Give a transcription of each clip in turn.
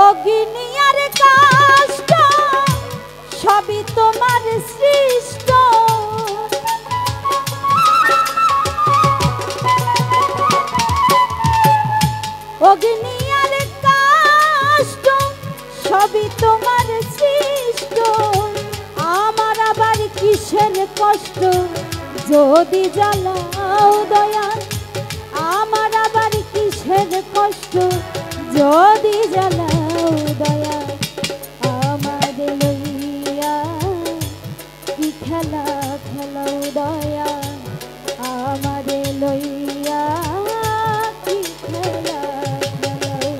অগ্নি আর কাষ্ঠ সবই তোমার সৃষ্ট। অগ্নি আর কাষ্ঠ সবই তোমার সৃষ্ট। আমার আবার কিসের কষ্ট যদি জ্বালাও দয়াল, আমার আবার কিসের কষ্ট যদি জ্বালাও দয়াল। আমার লইয়া কি খেলা খেলাও দয়াল, আমার লইয়া কি খেলা খেলাও।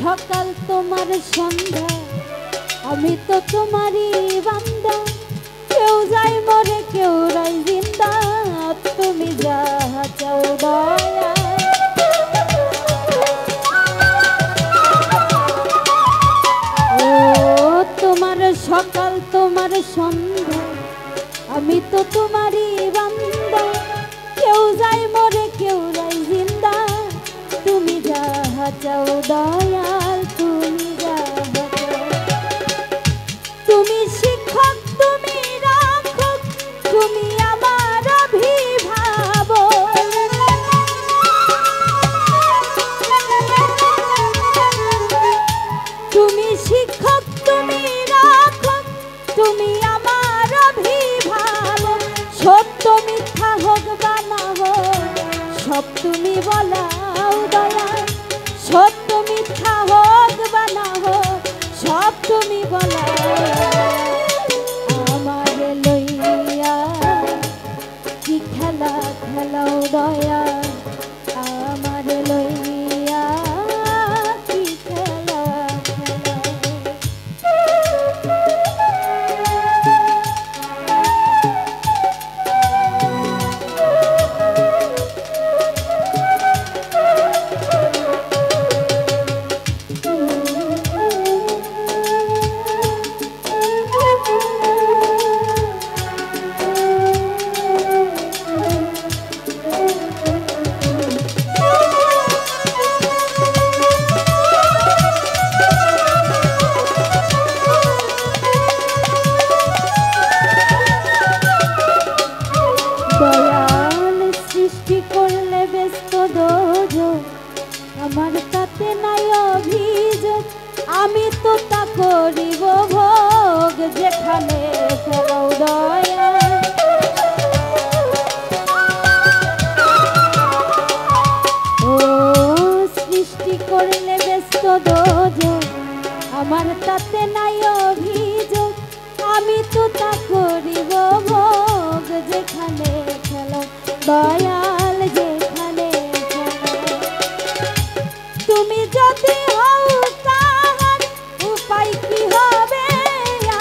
সকাল তোমার সন্ধ্যা আমি তো তোমারই বান্দা, কেউ যাই মরে কেউ রাই জিন্দা, তুমি যাহা চাও দয়া। ও তোমার সকাল তোমার সন্ধ্যা আমি তো তোমারই বান্দা, কেউ যাই মরে কেউ রাই জিন্দা, তুমি যাহা চাও দয়াল, তুমি যাহা চাও। তুমি শিক্ষক তুমি রাখক তুমি আমার অভিভাবক, তুমি শিক্ষক তুমি রাখক তুমি আমার অভিভাবক। সত্য মিথ্যা হোক বা না হোক সব তুমি বলাও দয়াল, সত্য মিথ্যা হোক বা না হোক সব তুমি বলাও। আমার লইয়া কি খেলা খেলাও দয়াল, আমার লইয়া কি খেলা খেলাও। দয়াল সৃষ্টি করলে ব্যস্ত দোজক, আমার তাতে নাই অভিযোগ, আমি তো তা করিব ভোগ যেখানে ফেরাও দয়াল। ও সৃষ্টি করলে ব্যস্ত দোজক, আমার তাতে নাই অভিযোগ, আমি তো তা করিব ভোগ যেখানে খেলো দয়াল, যেখানে খেলো। তুমি যদি হও তাহার উপায় কি হবে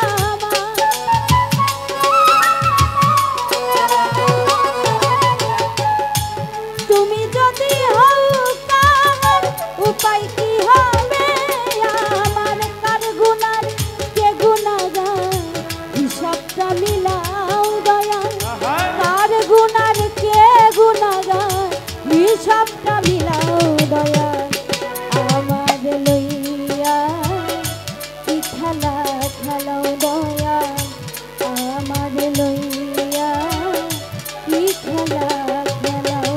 আমার, তুমি যদি হও তাহার উপায় কি হবে আমার। কার গুনার কে গুনাগার হিসাবটা মিলাও দয়াল, কার গুনার কে গুনাগার হিসাবটা মিলাও দয়াল। আমার লইয়া কি খেলা খেলাও দয়াল, আমার লইয়া কি খেলা খেলাও।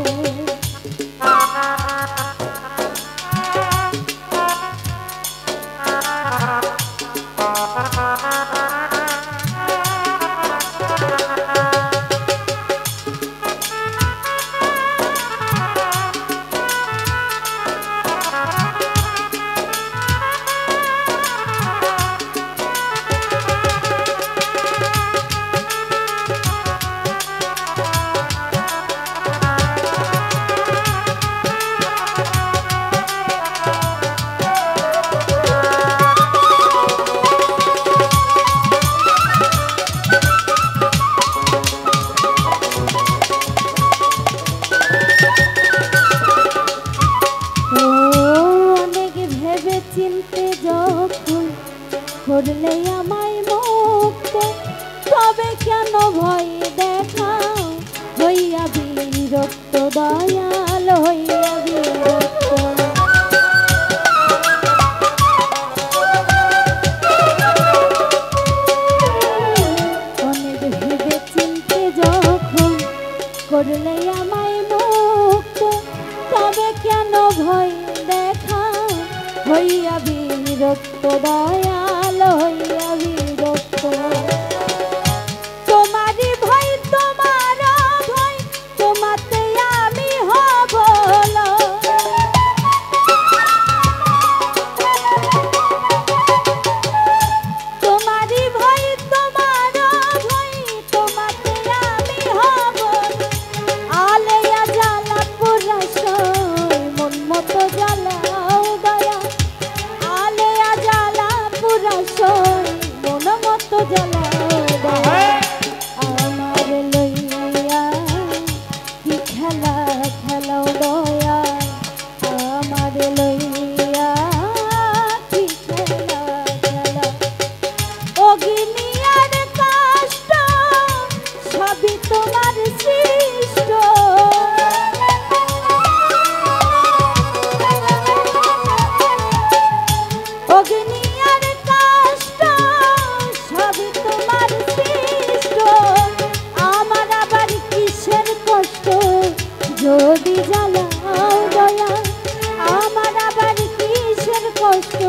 কেন ভয় দেখাও হইয়া বিরক্ত দয়াল হইয়া বিরক্ত অনেক ভেবে চিনতে যখন করলে আমায় মুক্ত তবে কেন ভয় দেখাও হইয়া বিরক্ত দয়াল হইয়া বিরক্ত তোমারই ভয় তোমার ভয় তোমাতে আমি হব তোমারই ভয় তোমার ভয় তোমাতে আমি হব আলেয়া জ্বালা পুরাশয় মন মতো জ্বালাও দয়া আলেয়া জ্বালা পুরাশয় মন মতো জ্বালাও দয়া আমার লইয়া কি খেলা খেলাও দয়া আমার লইয়া কি খেলা খেলা অগ্নিয়ার কষ্ট সবই তোমার সৃষ্ট অগ্নিয়ার কষ্ট সবই তোমার সৃষ্ট আমার আবার কিসের কষ্ট যদি জ্বালাও দয়া আমার আবার কিসের কষ্ট